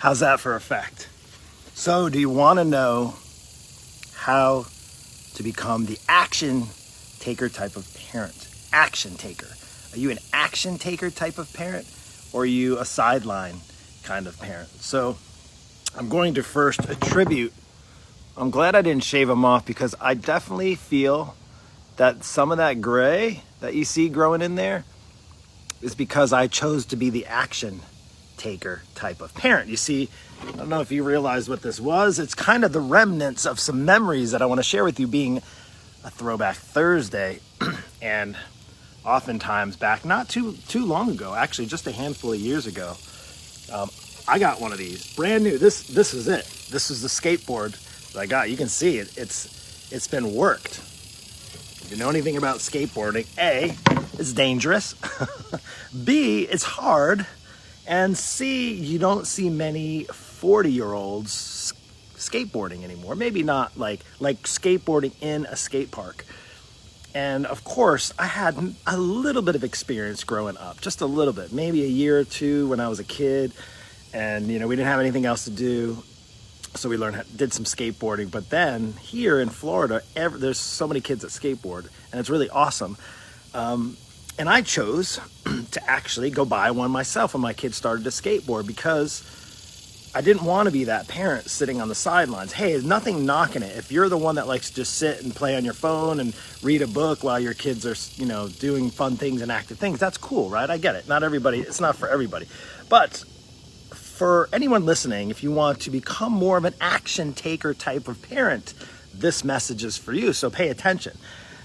How's that for effect? So do you want to know how to become the action taker type of parent? Action taker. Are you an action taker type of parent, or are you a sideline kind of parent? So I'm going to first attribute, I'm glad I didn't shave them off, because I definitely feel that some of that gray that you see growing in there is because I chose to be the action taker type of parent. You see, I don't know if you realize what this was. It's kind of the remnants of some memories that I want to share with you, being a Throwback Thursday. And oftentimes back not too long ago, actually just a handful of years ago, I got one of these brand new. This is it. This is the skateboard that I got. You can see it. It's been worked. If you know anything about skateboarding, A, it's dangerous. B, it's hard. And C, you don't see many 40-year-olds skateboarding anymore. Maybe not like skateboarding in a skate park. And of course, I had a little bit of experience growing up, just a little bit, maybe a year or two when I was a kid. And, we didn't have anything else to do. So we did some skateboarding. But then here in Florida, there's so many kids that skateboard, and it's really awesome. And I chose to actually go buy one myself when my kids started to skateboard, because I didn't want to be that parent sitting on the sidelines. Hey, there's nothing knocking it. If you're the one that likes to just sit and play on your phone and read a book while your kids are, doing fun things and active things, that's cool, right? I get it. Not everybody, it's not for everybody. But for anyone listening, if you want to become more of an action taker type of parent, this message is for you. So pay attention.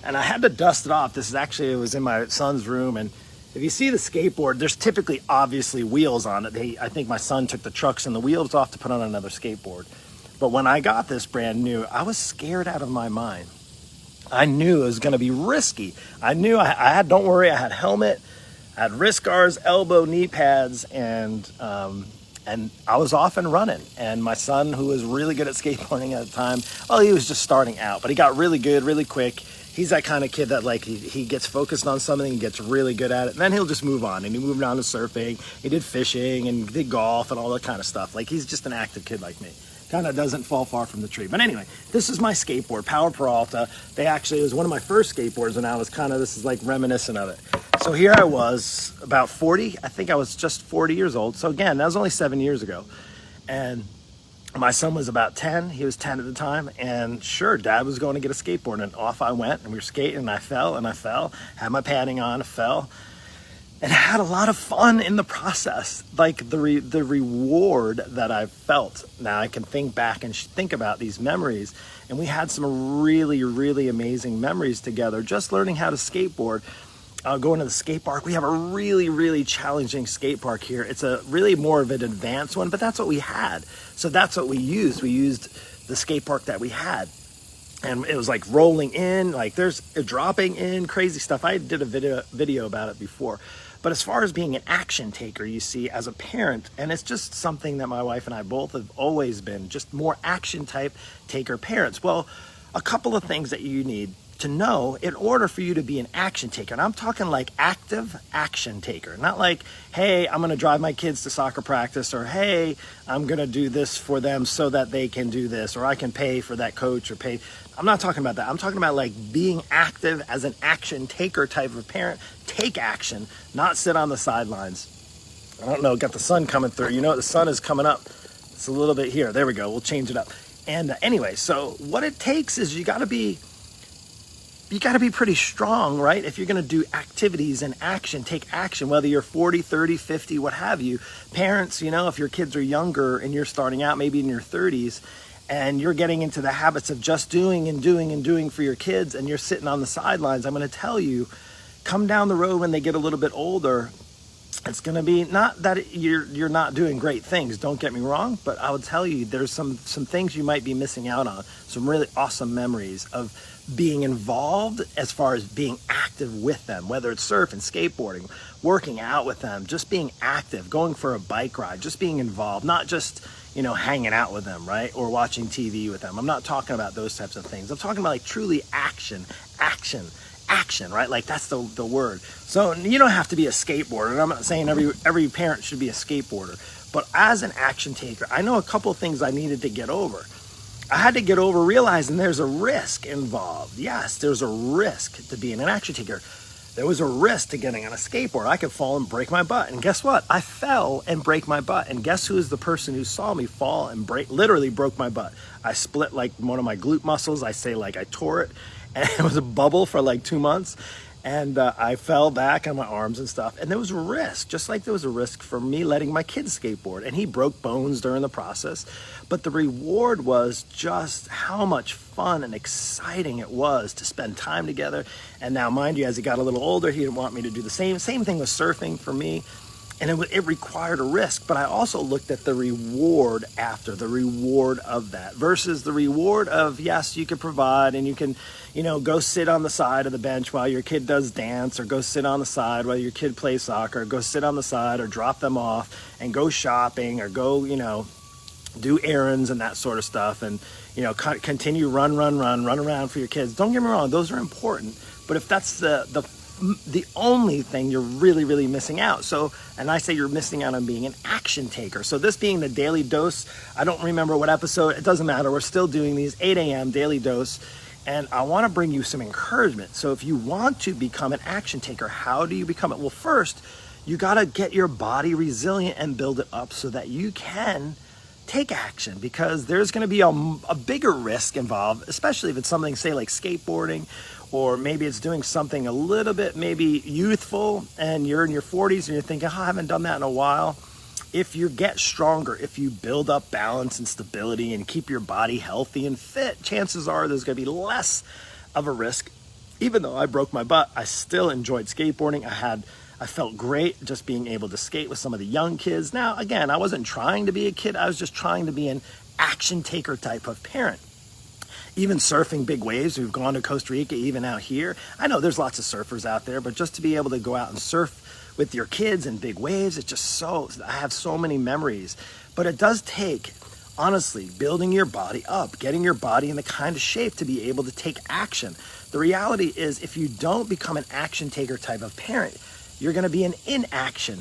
And I had to dust it off. It was in my son's room. And if you see the skateboard, there's typically obviously wheels on it. I think my son took the trucks and the wheels off to put on another skateboard. But when I got this brand new, I was scared out of my mind. I knew it was going to be risky. I knew I had, don't worry, I had helmet, I had wrist guards, elbow, knee pads, and I was off and running. And my son, who was really good at skateboarding at the time, he was just starting out, but he got really good really quick. He's that kind of kid that he gets focused on something and gets really good at it, and then he'll just move on. And he moved on to surfing, he did fishing and did golf and all that kind of stuff. He's just an active kid like me. Kind of doesn't fall far from the tree. But anyway, this is my skateboard, Power Peralta. It was one of my first skateboards, and this is like reminiscent of it. So here I was, about 40. I think I was just 40 years old. So again, that was only 7 years ago. And my son was about 10. He was 10 at the time. And sure, Dad was going to get a skateboard, and off I went. And we were skating, and I fell, had my padding on, fell. And I had a lot of fun in the process, the reward that I felt. Now I can think back and think about these memories, and we had some really, really amazing memories together, just learning how to skateboard. Going to the skate park. We have a really, really challenging skate park here. It's a really more of an advanced one, but that's what we had. So that's what we used. We used the skate park that we had. And it was like rolling in, there's a dropping in, crazy stuff. I did a video about it before. But as far as being an action taker, you see, as a parent, and it's just something that my wife and I both have always been, just more action type taker parents. Well, a couple of things that you need to know in order for you to be an action taker. And I'm talking active action taker, not hey, I'm going to drive my kids to soccer practice, or hey, I'm going to do this for them so that they can do this, or I can pay for that coach, or pay. I'm not talking about that. I'm talking about being active as an action taker type of parent. Take action, not sit on the sidelines. I don't know, got the sun coming through. The sun is coming up. It's a little bit here. There we go. We'll change it up. And anyway, so what it takes is you got to be pretty strong, right? If you're going to do activities and action, take action, whether you're 40, 30, 50, what have you. Parents, if your kids are younger and you're starting out maybe in your 30s, and you're getting into the habits of just doing and doing and doing for your kids, and you're sitting on the sidelines, I'm going to tell you, come down the road when they get a little bit older, it's going to be not that you're not doing great things, don't get me wrong, but I would tell you there's some things you might be missing out on, some really awesome memories of being involved as far as being active with them, whether it's surfing, skateboarding, working out with them, just being active, going for a bike ride, just being involved, not just hanging out with them, right? Or watching TV with them. I'm not talking about those types of things. I'm talking about truly action action, right? Like that's the word. So you don't have to be a skateboarder. And I'm not saying every parent should be a skateboarder, but as an action taker, I know a couple of things I needed to get over. I had to get over realizing there's a risk involved. Yes, there's a risk to being an action taker. There was a risk to getting on a skateboard. I could fall and break my butt. And guess what? I fell and break my butt. And guess who is the person who saw me fall and literally broke my butt? I split like one of my glute muscles. I say like I tore it. And it was a bubble for like 2 months. And I fell back on my arms and stuff. And there was a risk, just like there was a risk for me letting my kid skateboard. And he broke bones during the process. But the reward was just how much fun and exciting it was to spend time together. And now, mind you, as he got a little older, he didn't want me to do the same. Same thing with surfing for me. And it required a risk, but I also looked at the reward after, the reward of that versus the reward of, yes, you can provide and you can, go sit on the side of the bench while your kid does dance, or go sit on the side while your kid plays soccer, or go sit on the side or drop them off and go shopping or go, do errands and that sort of stuff. And, continue run around for your kids. Don't get me wrong, those are important. But if that's the only thing, you're really, really missing out. So, and I say you're missing out on being an action taker. So this being the daily dose, I don't remember what episode, it doesn't matter. We're still doing these 8 a.m. daily dose. And I want to bring you some encouragement. So if you want to become an action taker, how do you become it? Well, first, you got to get your body resilient and build it up so that you can take action, because there's going to be a bigger risk involved, especially if it's something, say, like skateboarding, or maybe it's doing something a little bit maybe youthful and you're in your 40s and you're thinking, I haven't done that in a while. If you get stronger, if you build up balance and stability and keep your body healthy and fit, chances are there's going to be less of a risk. Even though I broke my butt, I still enjoyed skateboarding. I felt great just being able to skate with some of the young kids. Now, again, I wasn't trying to be a kid. I was just trying to be an action taker type of parent. Even surfing big waves, we've gone to Costa Rica, even out here. I know there's lots of surfers out there, but just to be able to go out and surf with your kids in big waves, it's just I have so many memories. But it does take, honestly, building your body up, getting your body in the kind of shape to be able to take action. The reality is, if you don't become an action taker type of parent, you're going to be an inaction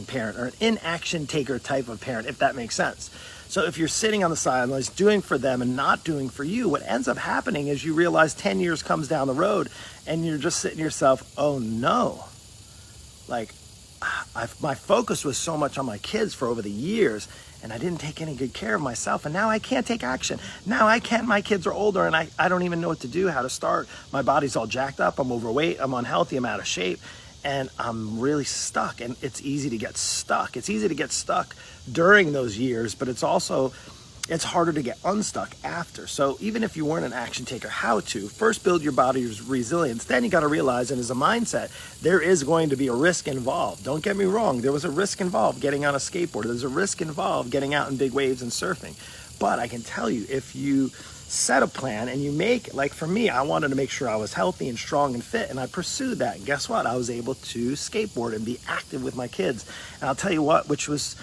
parent, or an inaction taker type of parent, if that makes sense. So if you're sitting on the sidelines doing for them and not doing for you, what ends up happening is you realize 10 years comes down the road and you're just sitting to yourself, oh no, like my focus was so much on my kids for over the years, and I didn't take any good care of myself, and now I can't take action. Now I can't, my kids are older and I don't even know what to do, how to start. My body's all jacked up, I'm overweight, I'm unhealthy, I'm out of shape. And I'm really stuck, and it's easy to get stuck. It's easy to get stuck during those years, but it's harder to get unstuck after. So even if you weren't an action taker, how to first build your body's resilience, then you got to realize, and as a mindset, there is going to be a risk involved. Don't get me wrong, there was a risk involved getting on a skateboard. There's a risk involved getting out in big waves and surfing. But I can tell you, if you set a plan and you make, like for me, I wanted to make sure I was healthy and strong and fit, and I pursued that. And guess what? I was able to skateboard and be active with my kids. And I'll tell you what, which was,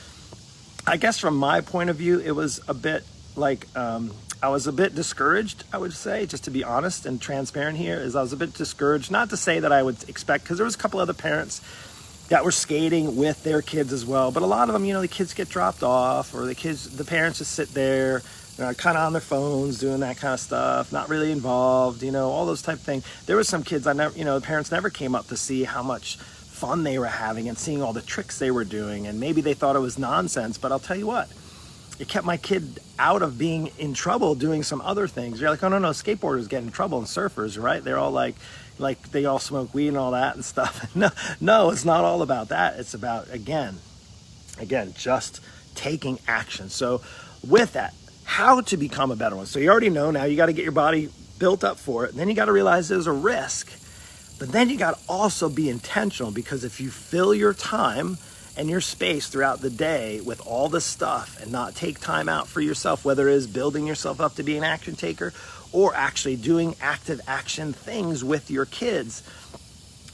I guess from my point of view, it was a bit like, I was a bit discouraged, I would say, just to be honest and transparent here, is I was a bit discouraged. Not to say that I would expect, because there was a couple other parents that were skating with their kids as well. But a lot of them, the kids get dropped off, or the parents just sit there, kind of on their phones, doing that kind of stuff, not really involved, all those type of things. There were some kids the parents never came up to see how much fun they were having and seeing all the tricks they were doing. And maybe they thought it was nonsense, but I'll tell you what, it kept my kid out of being in trouble doing some other things. You're like, oh no, skateboarders get in trouble, and surfers, right? They're all like they all smoke weed and all that and stuff. No, it's not all about that. It's about, again, just taking action. So with that, how to become a better one. So you already know now, you got to get your body built up for it. And then you got to realize there's a risk. But then you got to also be intentional, because if you fill your time and your space throughout the day with all this stuff and not take time out for yourself, whether it is building yourself up to be an action taker or actually doing active action things with your kids,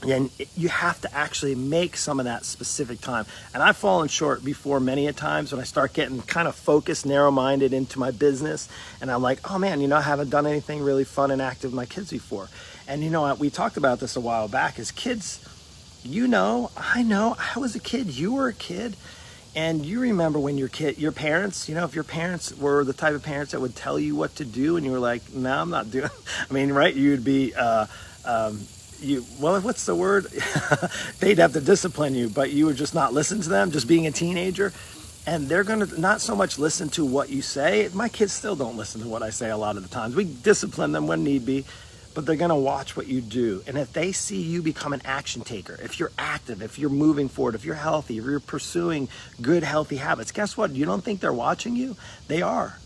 And you have to actually make some of that specific time. And I've fallen short before many a times when I start getting kind of focused, narrow-minded into my business. And I'm like, oh man, I haven't done anything really fun and active with my kids before. And we talked about this a while back. As kids, I was a kid, you were a kid. And you remember when your parents, if your parents were the type of parents that would tell you what to do and you were like, no, I'm not doing, right? You'd be, what's the word? They'd have to discipline you, but you would just not listen to them, just being a teenager. And they're going to not so much listen to what you say. My kids still don't listen to what I say a lot of the times. We discipline them when need be, but they're going to watch what you do. And if they see you become an action taker, if you're active, if you're moving forward, if you're healthy, if you're pursuing good, healthy habits, guess what? You don't think they're watching you? They are.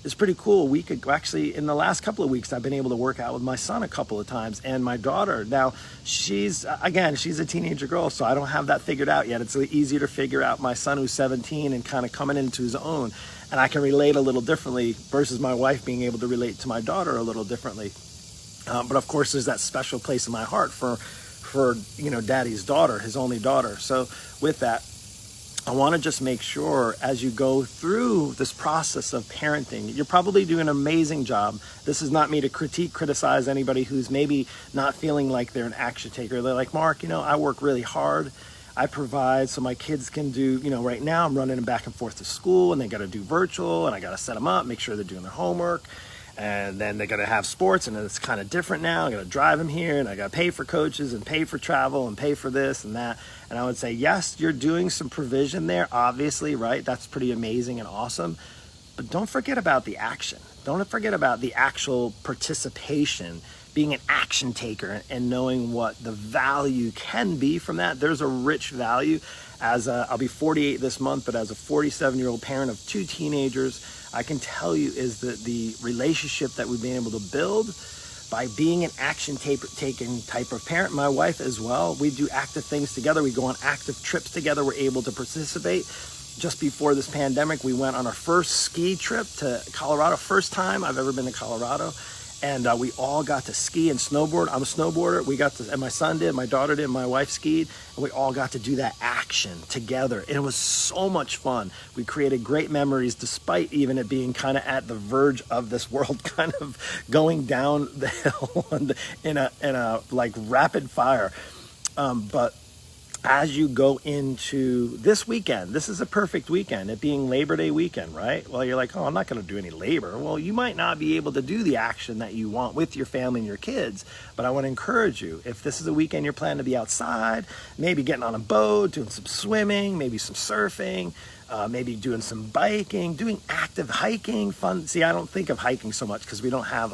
It's pretty cool. Actually, in the last couple of weeks, I've been able to work out with my son a couple of times, and my daughter. Now, she's a teenager girl, so I don't have that figured out yet. It's easier to figure out my son who's 17 and kind of coming into his own, and I can relate a little differently versus my wife being able to relate to my daughter a little differently. But of course, there's that special place in my heart for Daddy's daughter, his only daughter. So with that, I want to just make sure as you go through this process of parenting, you're probably doing an amazing job. This is not me to criticize anybody who's maybe not feeling like they're an action taker. They're like, Mark, I work really hard. I provide so my kids can do, right now I'm running them back and forth to school and they got to do virtual and I got to set them up, make sure they're doing their homework. And then they got to have sports, and it's kind of different now. I got to drive them here, and I got to pay for coaches and pay for travel and pay for this and that. And I would say, yes, you're doing some provision there, obviously, right? That's pretty amazing and awesome. But don't forget about the action. Don't forget about the actual participation, being an action taker and knowing what the value can be from that. There's a rich value. I'll be 48 this month, but as a 47-year-old parent of 2 teenagers, I can tell you is that the relationship that we've been able to build by being an action-taking type of parent, my wife as well, we do active things together. We go on active trips together. We're able to participate. Just before this pandemic, we went on our first ski trip to Colorado. First time I've ever been to Colorado. And we all got to ski and snowboard. I'm a snowboarder. And my son did, my daughter did, my wife skied. And we all got to do that action together. And it was so much fun. We created great memories despite even it being kind of at the verge of this world kind of going down the hill in a like rapid fire. But as you go into this weekend, this is a perfect weekend, it being Labor Day weekend, right? Well, you're like, oh, I'm not going to do any labor. Well, you might not be able to do the action that you want with your family and your kids, but I want to encourage you, if this is a weekend you're planning to be outside, maybe getting on a boat, doing some swimming, maybe some surfing, maybe doing some biking, doing active hiking, fun. See, I don't think of hiking so much because we don't have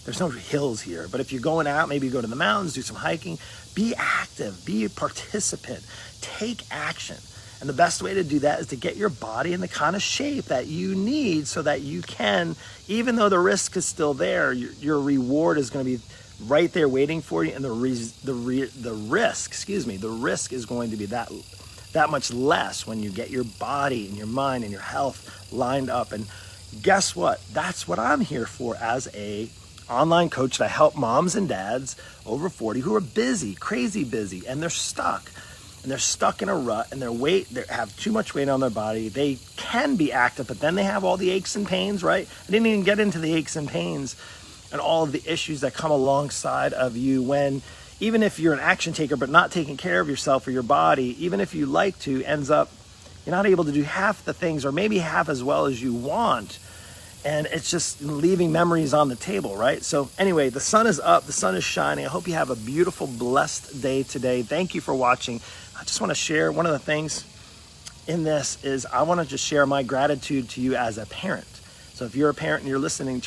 there's no hills here. But if you're going out, maybe go to the mountains, do some hiking, be active, be a participant, take action. And the best way to do that is to get your body in the kind of shape that you need so that you can, even though the risk is still there, your reward is going to be right there waiting for you. And the risk is going to be that much less when you get your body and your mind and your health lined up. And guess what? That's what I'm here for as a online coach that help moms and dads over 40 who are busy, crazy busy, and they're stuck. And they're stuck in a rut, and they have too much weight on their body. They can be active, but then they have all the aches and pains, right? I didn't even get into the aches and pains and all of the issues that come alongside of you when, even if you're an action taker but not taking care of yourself or your body, even if you like to, ends up you're not able to do half the things or maybe half as well as you want. And it's just leaving memories on the table, right? So anyway, the sun is up, the sun is shining. I hope you have a beautiful, blessed day today. Thank you for watching. I just want to share one of the things in this is I want to just share my gratitude to you as a parent. So if you're a parent and you're listening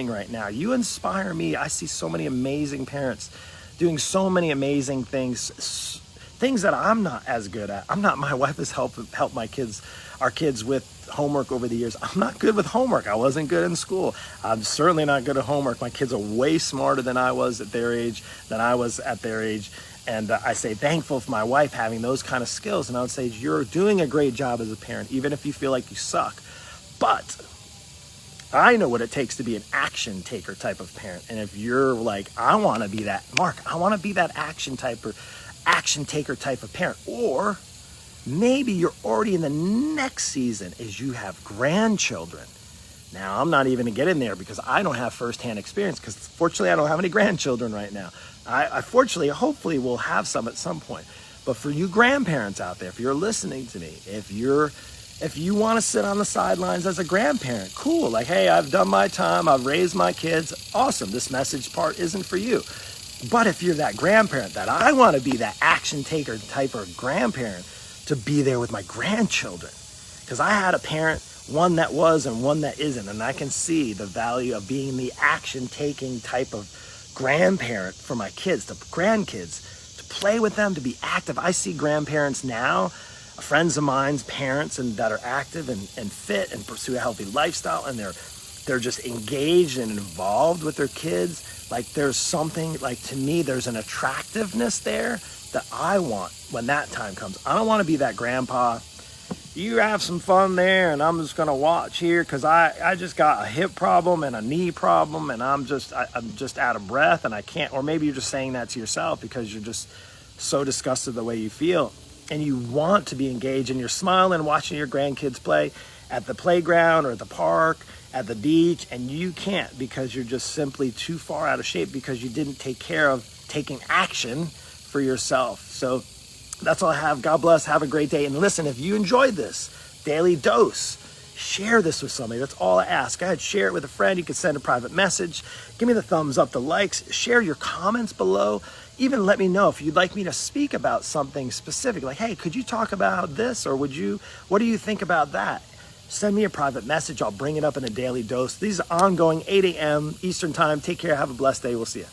right now, you inspire me. I see so many amazing parents doing so many amazing things that I'm not as good at. My wife has helped our kids with homework over the years. I'm not good with homework. I wasn't good in school. I'm certainly not good at homework. My kids are way smarter than I was at their age, And I say thankful for my wife having those kind of skills. And I would say you're doing a great job as a parent, even if you feel like you suck. But I know what it takes to be an action taker type of parent. And if you're like, I want to be that, Mark, I want to be that action taker type of parent. Or maybe you're already in the next season as you have grandchildren. Now, I'm not even going to get in there because I don't have firsthand experience, because fortunately I don't have any grandchildren right now. I fortunately, hopefully will have some at some point. But for you grandparents out there, if you're listening to me, if you want to sit on the sidelines as a grandparent, cool. Like, hey, I've done my time. I've raised my kids. Awesome. This message part isn't for you. But if you're that grandparent that I want to be that action taker type of grandparent to be there with my grandchildren, because I had a parent, one that was and one that isn't, and I can see the value of being the action taking type of grandparent for my kids, the grandkids, to play with them, to be active. I see grandparents now, friends of mine's parents, and that are active and fit and pursue a healthy lifestyle, and they're just engaged and involved with their kids. Like, there's something, like, to me, there's an attractiveness there that I want when that time comes. I don't want to be that grandpa, you have some fun there and I'm just going to watch here because I just got a hip problem and a knee problem and I'm just out of breath and I can't. Or maybe you're just saying that to yourself because you're just so disgusted the way you feel and you want to be engaged, and you're smiling watching your grandkids play at the playground or at the park, at the beach, and you can't because you're just simply too far out of shape because you didn't take care of taking action for yourself. So that's all I have. God bless. Have a great day. And listen, if you enjoyed this daily dose, share this with somebody. That's all I ask. Go ahead, share it with a friend. You can send a private message. Give me the thumbs up, the likes. Share your comments below. Even let me know if you'd like me to speak about something specific. Like, hey, could you talk about this? Or what do you think about that? Send me a private message. I'll bring it up in a daily dose. These are ongoing, 8 a.m. Eastern time. Take care. Have a blessed day. We'll see you.